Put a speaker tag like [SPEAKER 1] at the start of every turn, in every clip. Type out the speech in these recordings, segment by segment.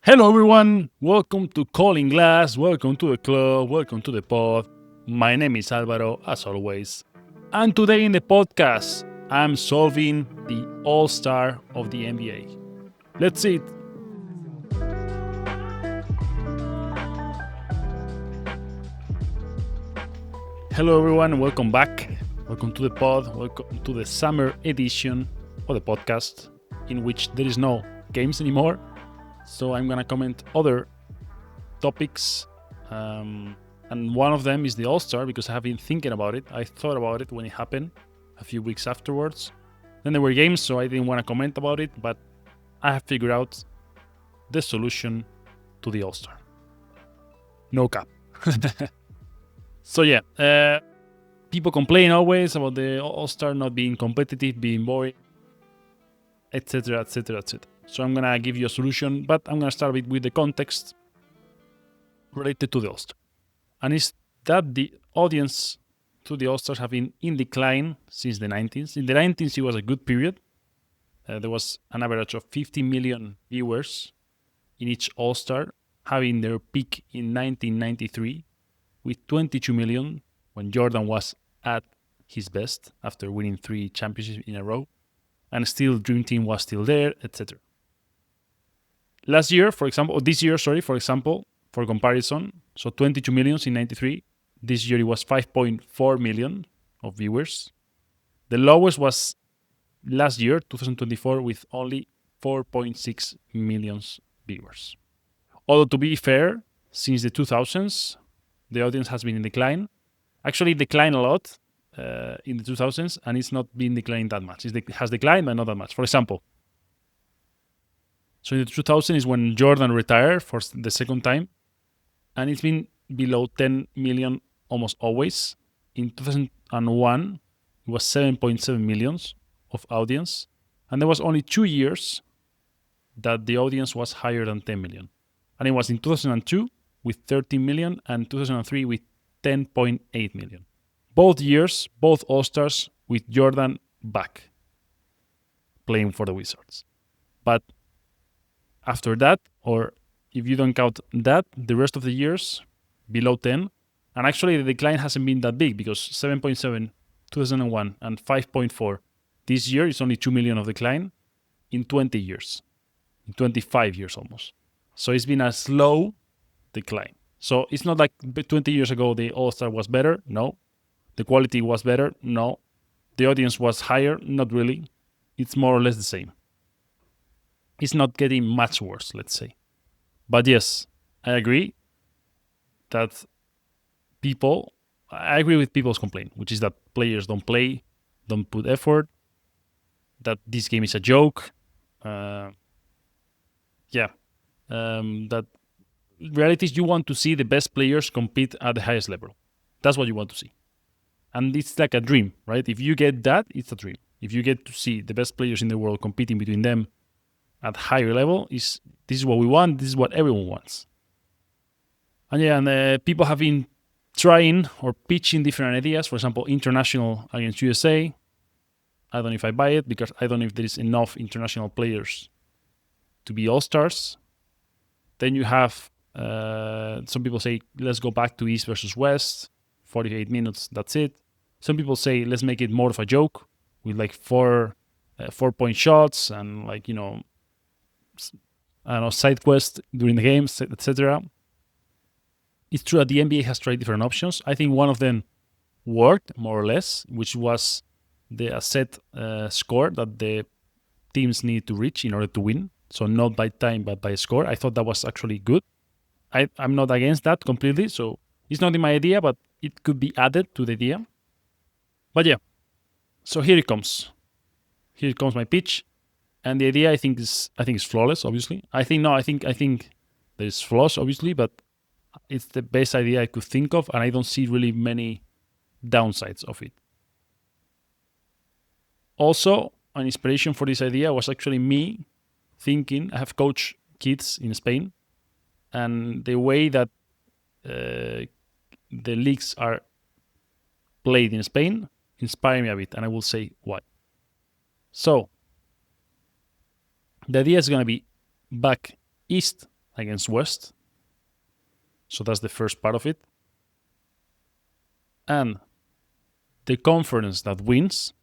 [SPEAKER 1] Hello, everyone. Welcome to Calling Glass. Welcome to the club. Welcome to the pod. My name is Alvaro, as always. And today in the podcast, I'm solving the All Star of the NBA. Let's see it. Hello, everyone. Welcome back. Welcome to the pod. Welcome to the summer edition of the podcast, in which there is no games anymore. So I'm going to comment other topics. And one of them is the All-Star, because I have been thinking about it. I thought about it when it happened a few weeks afterwards. Then there were games, so I didn't want to comment about it, but I have figured out the solution to the All-Star. No cap. So yeah, people complain always about the All-Star not being competitive, being boring, etc., etc., etc. So I'm going to give you a solution, but I'm going to start with the context related to the All-Star. And it's that the audience to the All-Stars have been in decline since the 90s. In the 90s, it was a good period. There was an average of 50 million viewers in each All-Star, having their peak in 1993 with 22 million when Jordan was at his best after winning 3 championships in a row. And still, Dream Team was still there, etc. This year, for comparison, so 22 million in 93. This year it was 5.4 million of viewers. The lowest was last year, 2024, with only 4.6 million viewers. Although, to be fair, since the 2000s, the audience has been in decline. Actually, declined a lot in the 2000s, and it's not been declining that much. It has declined, but not that much. For example, so in the 2000s is when Jordan retired for the second time, and it's been below 10 million almost always. In 2001, it was 7.7 millions of audience, and there was only 2 years that the audience was higher than 10 million. And it was in 2002 with 13 million and 2003 with 10.8 million. Both years, both All-Stars with Jordan back, playing for the Wizards. But after that, or if you don't count that, the rest of the years below 10, and actually the decline hasn't been that big, because 7.7 2001 and 5.4 this year is only 2 million of decline in 20 years, in 25 years almost. So it's been a slow decline. So it's not like 20 years ago the All-Star was better. No. The quality was better. No. The audience was higher. Not really. It's more or less the same. It's not getting much worse, let's say. But yes, I agree that I agree with people's complaint, which is that players don't play, don't put effort, that this game is a joke. That reality is you want to see the best players compete at the highest level. That's what you want to see. And it's like a dream, right? If you get that, it's a dream. If you get to see the best players in the world competing between them at higher level, this is what we want. This is what everyone wants. And people have been trying or pitching different ideas. For example, international against USA. I don't know if I buy it, because I don't know if there is enough international players to be All-Stars. Then you have some people say, let's go back to East versus West, 48 minutes, that's it. Some people say, let's make it more of a joke with like 4-point shots and side quests during the games, etc. It's true that the NBA has tried different options. I think one of them worked more or less, which was the set score that the teams need to reach in order to win. So not by time, but by score. I thought that was actually good. I'm not against that completely. So it's not in my idea, but it could be added to the idea. But yeah, so here it comes. Here comes my pitch. And the idea I think is flawless, obviously. I think there's flaws, obviously, but it's the best idea I could think of, and I don't see really many downsides of it. Also, an inspiration for this idea was actually me thinking. I have coached kids in Spain, and the way that the leagues are played in Spain inspired me a bit, and I will say why. So, the idea is going to be back east against West. So that's the first part of it. And the conference that wins,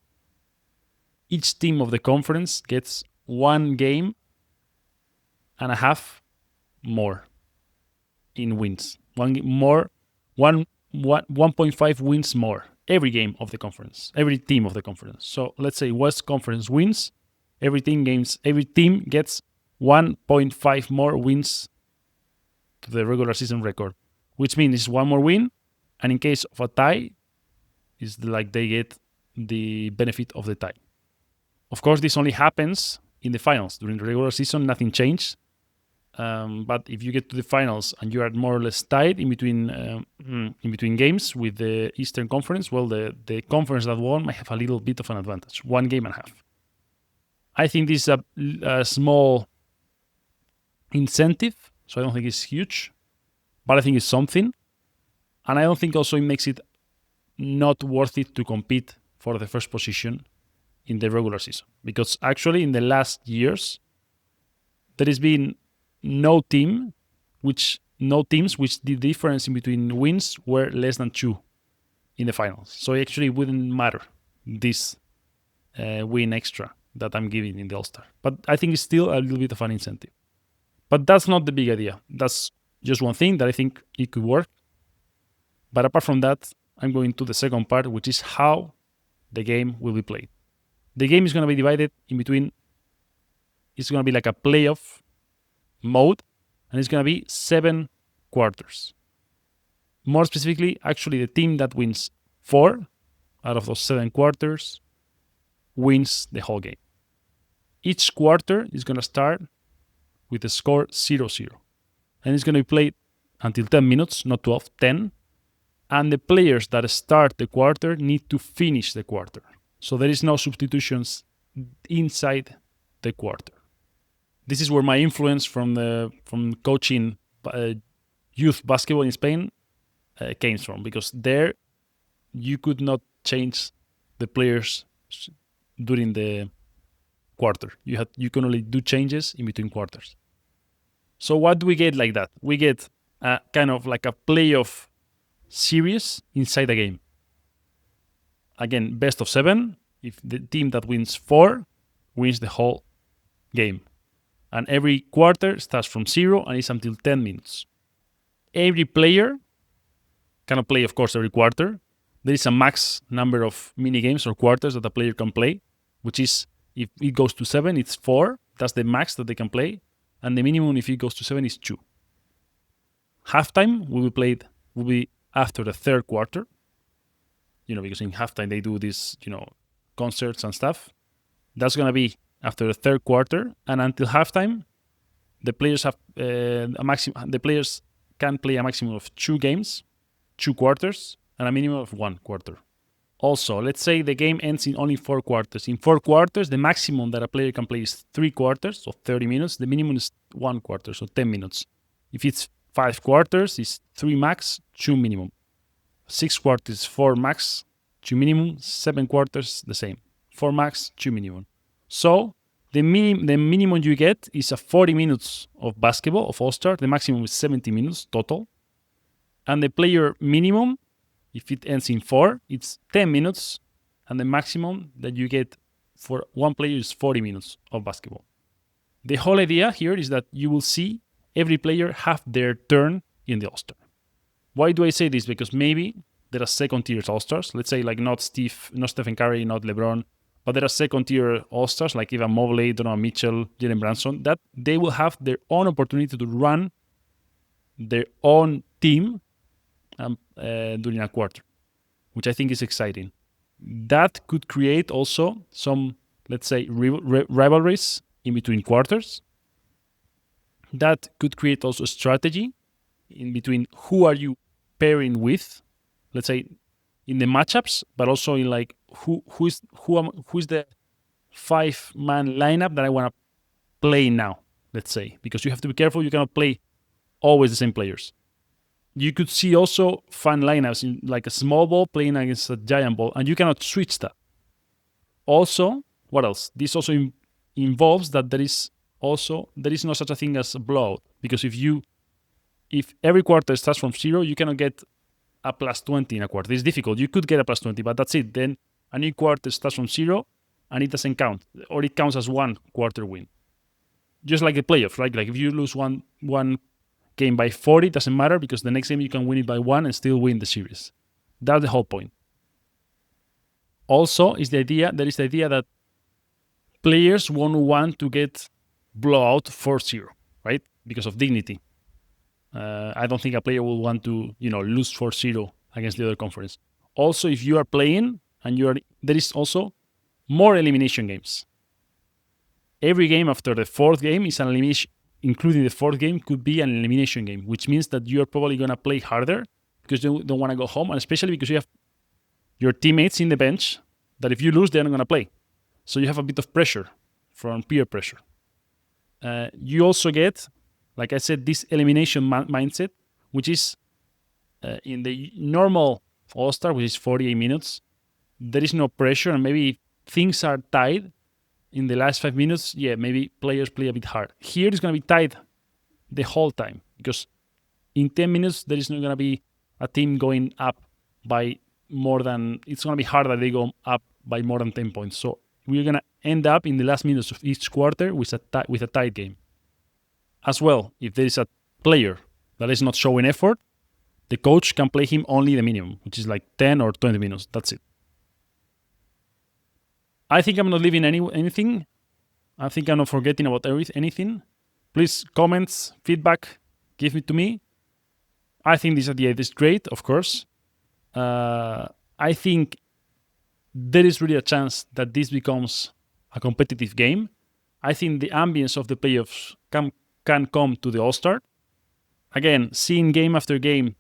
[SPEAKER 1] each team of the conference gets 1.5 games more in wins. 1.5 wins more every game of the conference, every team of the conference. So let's say West Conference wins, every team gets 1.5 more wins to the regular season record, which means it's one more win, and in case of a tie, it's like they get the benefit of the tie. Of course, this only happens in the finals. During the regular season, nothing changed. But if you get to the finals and you are more or less tied in between games with the Eastern Conference, well, the conference that won might have a little bit of an advantage, 1.5 games. I think this is a small incentive, so I don't think it's huge, but I think it's something. And I don't think also it makes it not worth it to compete for the first position in the regular season. Because actually in the last years, there has been no teams which the difference in between wins were less than 2 in the finals. So actually it wouldn't matter this win extra that I'm giving in the All-Star. But I think it's still a little bit of an incentive. But that's not the big idea. That's just one thing that I think it could work. But apart from that, I'm going to the second part, which is how the game will be played. The game is going to be divided in between. It's going to be like a playoff mode, and it's going to be 7 quarters. More specifically, actually, the team that wins 4 out of those 7 quarters wins the whole game. Each quarter is going to start with the score 0-0. And it's going to be played until 10 minutes, not 12, 10. And the players that start the quarter need to finish the quarter. So there is no substitutions inside the quarter. This is where my influence from coaching youth basketball in Spain came from, because there you could not change the players during the quarter. You can only do changes in between quarters. So what do we get like that? We get kind of like a playoff series inside the game. Again, best of 7. If the team that wins 4 wins the whole game. And every quarter starts from 0 and is until 10 minutes. Every player cannot play, of course, every quarter. There is a max number of mini games or quarters that a player can play, which is, if it goes to 7, it's 4. That's the max that they can play. And the minimum, if it goes to 7, is 2. Halftime will be after the third quarter. Because in halftime they do this, concerts and stuff. That's going to be after the third quarter, and until halftime, the players have The players can play a maximum of 2 games, 2 quarters, and a minimum of 1 quarter. Also, let's say the game ends in only 4 quarters. In 4 quarters, the maximum that a player can play is 3 quarters, so 30 minutes. The minimum is 1 quarter, so 10 minutes. If it's 5 quarters, it's 3 max, 2 minimum. 6 quarters, 4 max, 2 minimum. 7 quarters, the same. 4 max, 2 minimum. So the minimum you get is a 40 minutes of basketball, of All-Star. The maximum is 70 minutes total. And the player minimum, if it ends in 4, it's 10 minutes. And the maximum that you get for one player is 40 minutes of basketball. The whole idea here is that you will see every player have their turn in the All-Star. Why do I say this? Because maybe there are second-tier All-Stars. Let's say like not Stephen Curry, not LeBron, but there are second-tier All-Stars like Evan Mobley, Donovan Mitchell, Jalen Brunson, that they will have their own opportunity to run their own team during a quarter, which I think is exciting. That could create also some, let's say, rivalries in between quarters. That could create also strategy in between who are you pairing with, let's say, in the matchups, but also in like who's the 5-man lineup that I want to play now, let's say, because you have to be careful. You cannot play always the same players. You could see also fun lineups in like a small ball playing against a giant ball, and you cannot switch that. Also, what else? This also involves that there is Also, there is no such a thing as a blowout, because if every quarter starts from 0, you cannot get a plus 20 in a quarter. It's difficult. You could get a plus 20, but that's it. Then a new quarter starts from 0 and it doesn't count, or it counts as one quarter win. Just like the playoffs, right? Like if you lose one game by 40, it doesn't matter, because the next game you can win it by 1 and still win the series. That's the whole point. Also, there is the idea that players won't want to get blowout 4-0, right? Because of dignity. I don't think a player will want to, lose 4-0 against the other conference. Also, if you are playing and there is also more elimination games. Every game after the fourth game is an elimination, including the fourth game, could be an elimination game, which means that you're probably going to play harder because you don't want to go home, and especially because you have your teammates in the bench that if you lose, they're not going to play. So you have a bit of pressure from peer pressure. You also get, like I said, this elimination mindset, which is in the normal All-Star, which is 48 minutes, there is no pressure, and maybe things are tied in the last 5 minutes. Yeah, maybe players play a bit hard. Here it's going to be tied the whole time, because in 10 minutes, there is not going to be a team going up by more than, it's going to be hard that they go up by more than 10 points. So we're going to end up in the last minutes of each quarter with a tight game. As well, if there is a player that is not showing effort, the coach can play him only the minimum, which is like 10 or 20 minutes. That's it. I think I'm not leaving anything. I think I'm not forgetting about anything. Please, comments, feedback, give it to me. I think this idea is great, of course. I think there is really a chance that this becomes a competitive game. I think the ambience of the playoffs can come to the All-Star. Again, seeing game after game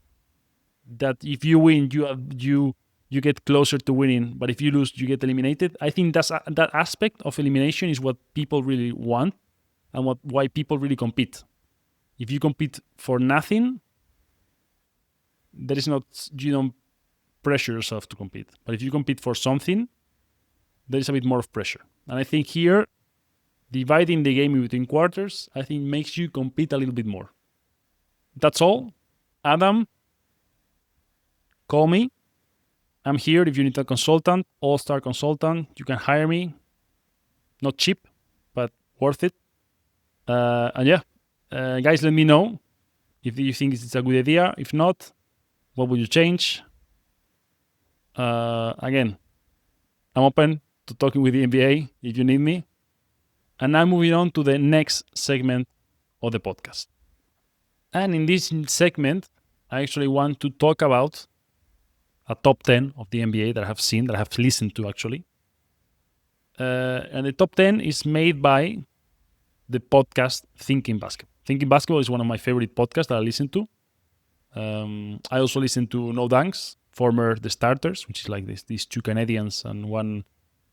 [SPEAKER 1] that if you win, you get closer to winning, but if you lose, you get eliminated. I think that aspect of elimination is what people really want and why people really compete. If you compete for nothing, you don't pressure yourself to compete. But if you compete for something, there is a bit more of pressure. And I think here, dividing the game between quarters, I think makes you compete a little bit more. That's all. Adam, call me. I'm here if you need a consultant, all-star consultant. You can hire me. Not cheap, but worth it. Guys, let me know if you think it's a good idea. If not, what would you change? Again, I'm open to talking with the NBA if you need me. And now moving on to the next segment of the podcast. And in this segment, I actually want to talk about a top 10 of the NBA that I have seen, that I have listened to actually. And the top 10 is made by the podcast Thinking Basketball. Thinking Basketball is one of my favorite podcasts that I listen to. I also listen to No Dunks, former The Starters, which is like these two Canadians and one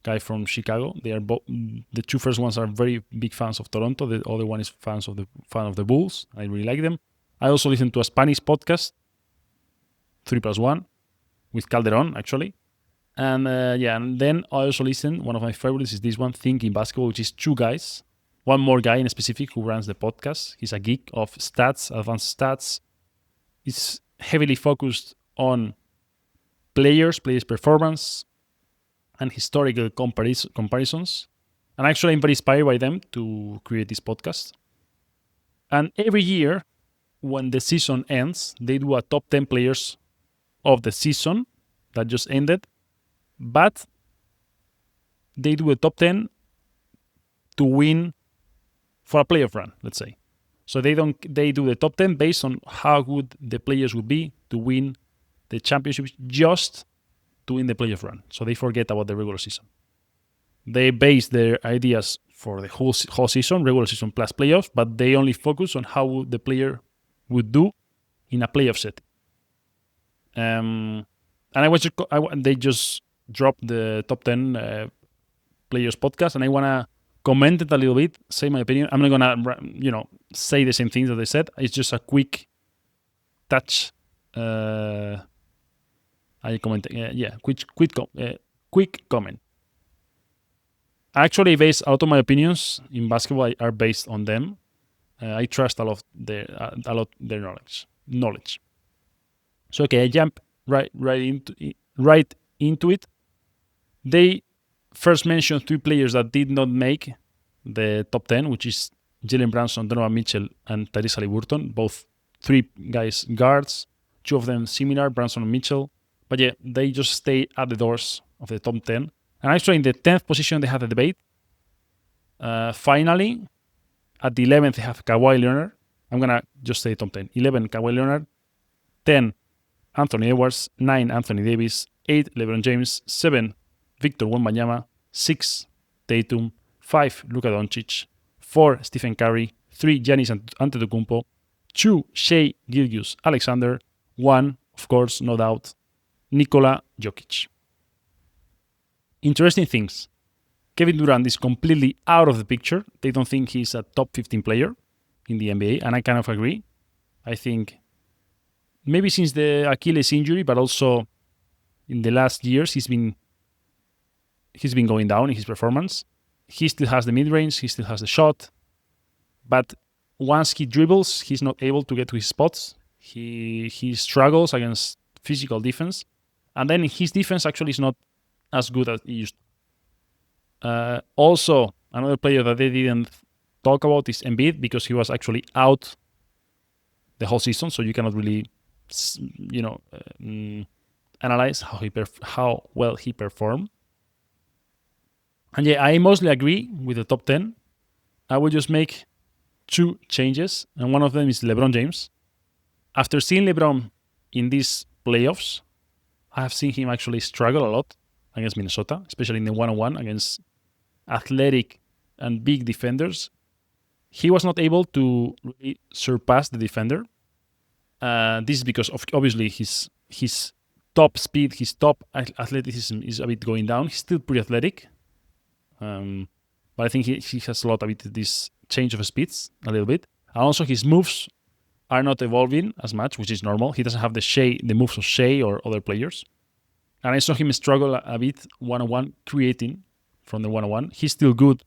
[SPEAKER 1] guy from Chicago. They are the two first ones are very big fans of Toronto. The other one is fan of the Bulls. I really like them. I also listen to a Spanish podcast, 3+1, with Calderon actually. And and then I also listen, one of my favorites is this one, Thinking Basketball, which is two guys. One more guy in specific who runs the podcast. He's a geek of stats, advanced stats. He's heavily focused on players performance, and historical comparisons. And actually, I'm very inspired by them to create this podcast. And every year, when the season ends, they do a top 10 players of the season that just ended. But they do a top 10 to win for a playoff run, let's say. So they do the top 10 based on how good the players would be to win the championship, just to win the playoff run. So they forget about the regular season. They base their ideas for the whole season, regular season plus playoffs, but they only focus on how the player would do in a playoff setting. And they just dropped the top 10 players podcast, and I want to comment it a little bit, say my opinion. I'm not going to, say the same things that they said. It's just a quick touch. I comment. Quick comment. Actually, based a lot of my opinions in basketball are based on them. I trust a lot their knowledge. So okay, I jump right into it. They first mentioned 3 players that did not make the top 10, which is Jalen Brunson, Donovan Mitchell, and Tyrese Haliburton. Both 3 guys guards, 2 of them similar, Brunson and Mitchell. But yeah, they just stay at the doors of the top 10. And actually, in the 10th position, they had a debate. Finally, at the 11th, they have Kawhi Leonard. I'm going to just say top 10. 11, Kawhi Leonard. 10, Anthony Edwards. 9, Anthony Davis. 8, LeBron James. 7, Victor Wembanyama. 6, Tatum. 5, Luka Doncic. 4, Stephen Curry. 3, Giannis Antetokounmpo. 2, Shai Gilgeous-Alexander. 1, of course, no doubt, Nikola Jokic. Interesting things. Kevin Durant is completely out of the picture. They don't think he's a top 15 player in the NBA, and I kind of agree. I think maybe since the Achilles injury, but also in the last years, he's been going down in his performance. He still has the mid-range, he still has the shot, but once he dribbles, he's not able to get to his spots. He struggles against physical defense, and then his defense actually is not as good as it used to. Also, another player that they didn't talk about is Embiid, because he was actually out the whole season, so you cannot really, analyze how well he performed. And yeah, I mostly agree with the top 10. I will just make 2 changes, and one of them is LeBron James. After seeing LeBron in these playoffs, I have seen him actually struggle a lot against Minnesota, especially in the one-on-one against athletic and big defenders. He was not able to really surpass the defender. This is because of obviously his top speed, his top athleticism is a bit going down. He's still pretty athletic, but I think he has a lot of this change of speeds a little bit. And also his moves are not evolving as much, which is normal. He doesn't have the moves of Shai or other players. And I saw him struggle a bit one-on-one, creating from the one-on-one. He's still good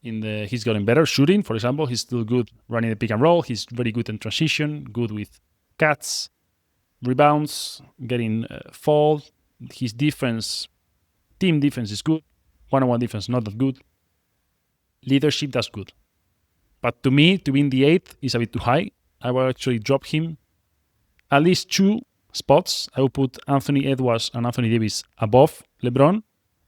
[SPEAKER 1] he's getting better shooting, for example. He's still good running the pick and roll. He's very good in transition, good with cuts, rebounds, getting fall. His team defense is good. One-on-one defense, not that good. Leadership, that's good. But to me, to be in the 8th is a bit too high. I will actually drop him at least 2 spots. I will put Anthony Edwards and Anthony Davis above LeBron.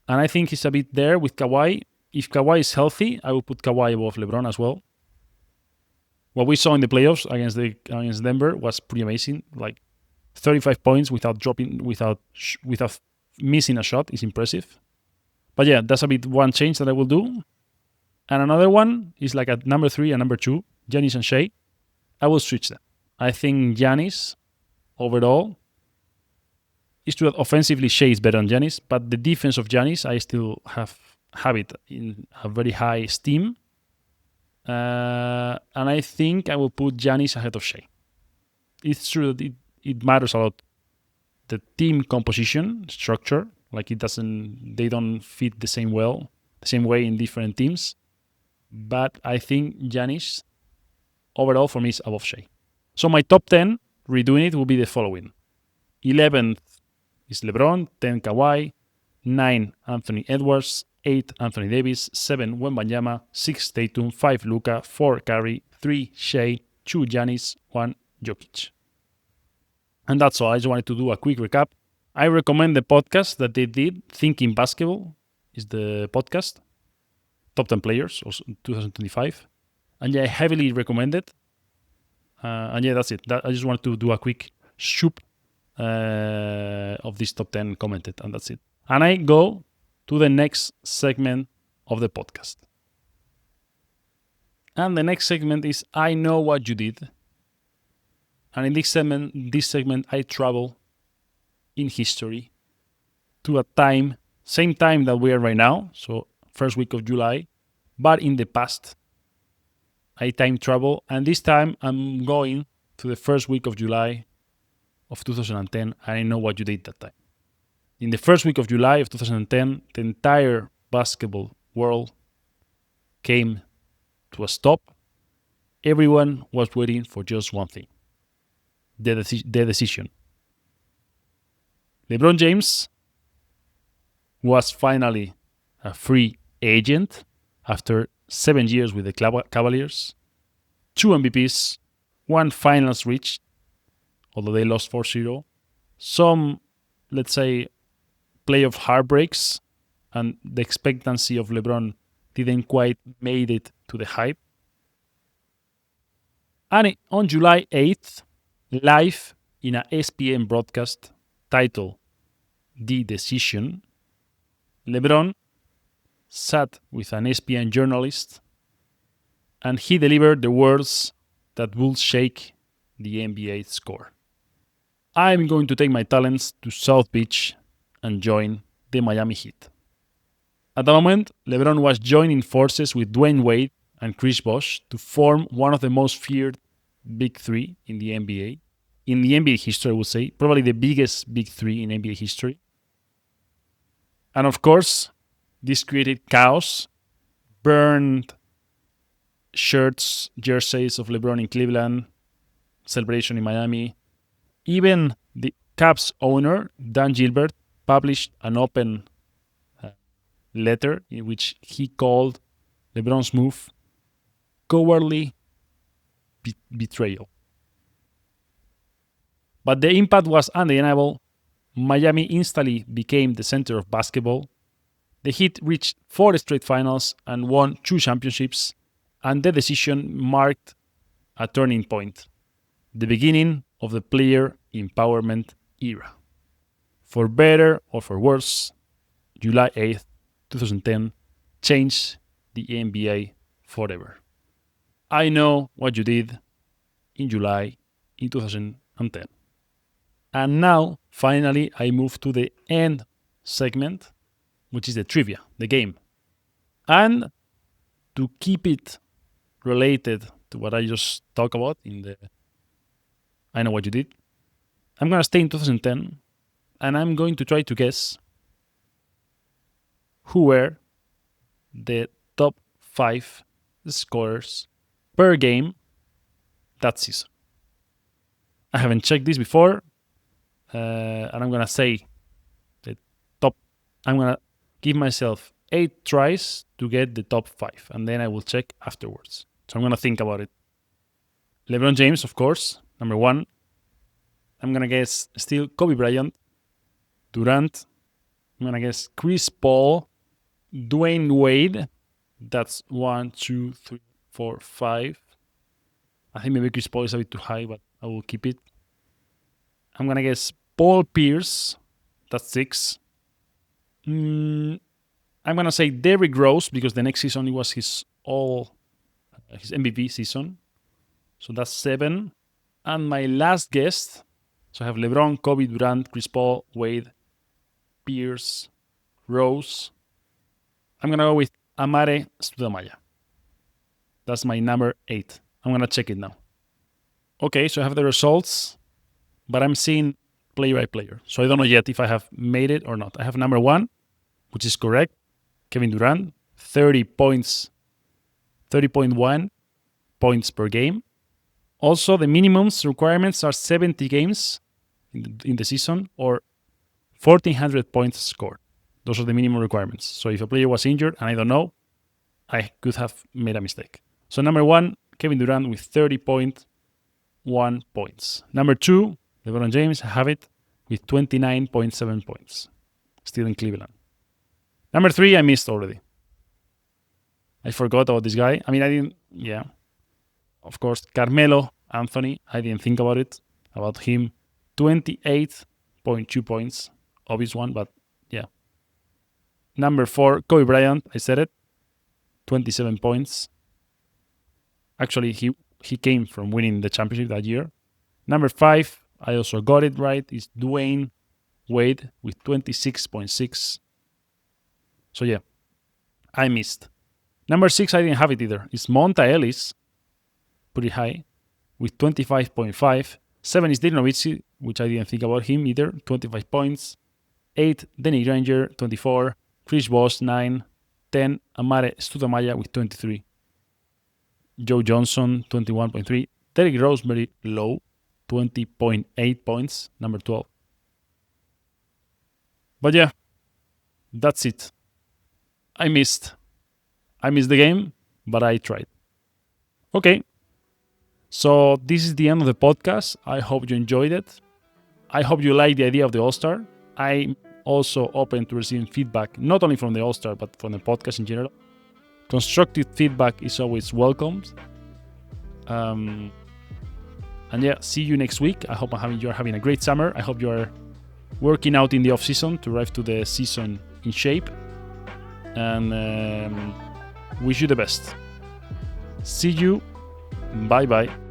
[SPEAKER 1] And I think he's a bit there with Kawhi. If Kawhi is healthy, I will put Kawhi above LeBron as well. What we saw in the playoffs against Denver was pretty amazing. Like 35 points without missing a shot is impressive. But yeah, that's a bit one change that I will do. And another one is like at number 3 and number 2, Giannis and Shai. I will switch them. I think Giannis overall is true that offensively Shai is better than Giannis, but the defense of Giannis I still have it in a very high esteem. And I think I will put Giannis ahead of Shai. It's true that it matters a lot, the team composition, structure, like they don't fit the same way in different teams. But I think Giannis overall for me is above Shai. So my top 10, redoing it, will be the following. 11th is LeBron, 10 Kawhi, 9 Anthony Edwards, 8 Anthony Davis, 7 Wembanyama, 6 Tatum, 5 Luka, 4 Curry, 3 Shai, 2 Giannis, 1 Jokic. And that's all. I just wanted to do a quick recap. I recommend the podcast that they did. Thinking Basketball is the podcast. Top 10 players, also 2025. And yeah, I heavily recommend it. And yeah, that's it. I just wanted to do a quick shoot of this top 10 commented, and that's it. And I go to the next segment of the podcast. And the next segment is I Know What You Did. And in this segment, I travel in history to a time, same time that we are right now, so first week of July, but in the past. I time travel, and this time I'm going to the first week of July of 2010, and I know what you did that time. In the first week of July of 2010, the entire basketball world came to a stop, everyone was waiting for just one thing: the decision. LeBron James was finally a free agent after 7 years with the Cavaliers, 2 MVPs, 1 finals reach, although they lost 4-0, some, let's say, playoff heartbreaks, and the expectancy of LeBron didn't quite made it to the hype. And on July 8th, live in a ESPN broadcast titled The Decision, LeBron sat with an ESPN journalist and he delivered the words that will shake the NBA score. I'm going to take my talents to South Beach and join the Miami Heat. At the moment, LeBron was joining forces with Dwayne Wade and Chris Bosh to form one of the most feared big three in the NBA. In the NBA history, I would say, probably the biggest big three in NBA history. And of course, this created chaos, burned shirts, jerseys of LeBron in Cleveland, celebration in Miami. Even the Cavs owner, Dan Gilbert, published an open letter in which he called LeBron's move cowardly betrayal. But the impact was undeniable. Miami instantly became the center of basketball. The Heat reached 4 straight finals and won 2 championships, and the decision marked a turning point, the beginning of the player empowerment era. For better or for worse, July 8th, 2010 changed the NBA forever. I know what you did in July in 2010. And now, finally, I move to the end segment, which is the trivia, the game. And to keep it related to what I just talked about in the I know what you did, I'm going to stay in 2010 and I'm going to try to guess who were the top 5 scorers per game that season. I haven't checked this before, and I'm going to say the top. I'm going to give myself 8 tries to get the top 5, and then I will check afterwards. So I'm going to think about it. LeBron James, of course, number 1. I'm going to guess still Kobe Bryant, Durant. I'm going to guess Chris Paul, Dwayne Wade. That's 1, 2, 3, 4, 5. I think maybe Chris Paul is a bit too high, but I will keep it. I'm going to guess Paul Pierce. That's 6. I'm going to say Derrick Rose because the next season it was his MVP season. So that's 7. And my last guess, so I have LeBron, Kobe, Durant, Chris Paul, Wade, Pierce, Rose. I'm going to go with Amare Stoudemire. That's my number 8. I'm going to check it now. Okay, so I have the results, but I'm seeing player by player. So I don't know yet if I have made it or not. I have number 1, which is correct. Kevin Durant, 30 points, 30.1 points per game. Also, the minimums requirements are 70 games in the season or 1,400 points scored. Those are the minimum requirements. So if a player was injured and I don't know, I could have made a mistake. So number 1, Kevin Durant with 30.1 points. Number 2, LeBron James, I have it with 29.7 points. Still in Cleveland. Number 3, I missed already. I forgot about this guy. I mean, Of course, Carmelo Anthony, I didn't think about him. 28.2 points. Obvious one, but yeah. Number 4, Kobe Bryant, I said it. 27 points. Actually, he came from winning the championship that year. Number 5, I also got it right, is Dwayne Wade with 26.6. So yeah, I missed. Number 6, I didn't have it either. It's Monta Ellis, pretty high, with 25.5. 7 is Dirk Nowitzki, which I didn't think about him either, 25 points. 8, Danny Granger, 24. Chris Bosh, 9. 10, Amare Studamaya with 23. Joe Johnson, 21.3. Derek Roseberry, low, 20.8 points, number 12. But yeah, that's it. I missed the game, but I tried. Okay, so this is the end of the podcast. I hope you enjoyed it. I hope you like the idea of the All-Star. I'm also open to receiving feedback, not only from the All-Star, but from the podcast in general. Constructive feedback is always welcomed. And yeah, see you next week. I hope you're having a great summer. I hope you're working out in the off-season to arrive to the season in shape. And wish you the best. See you. Bye-bye.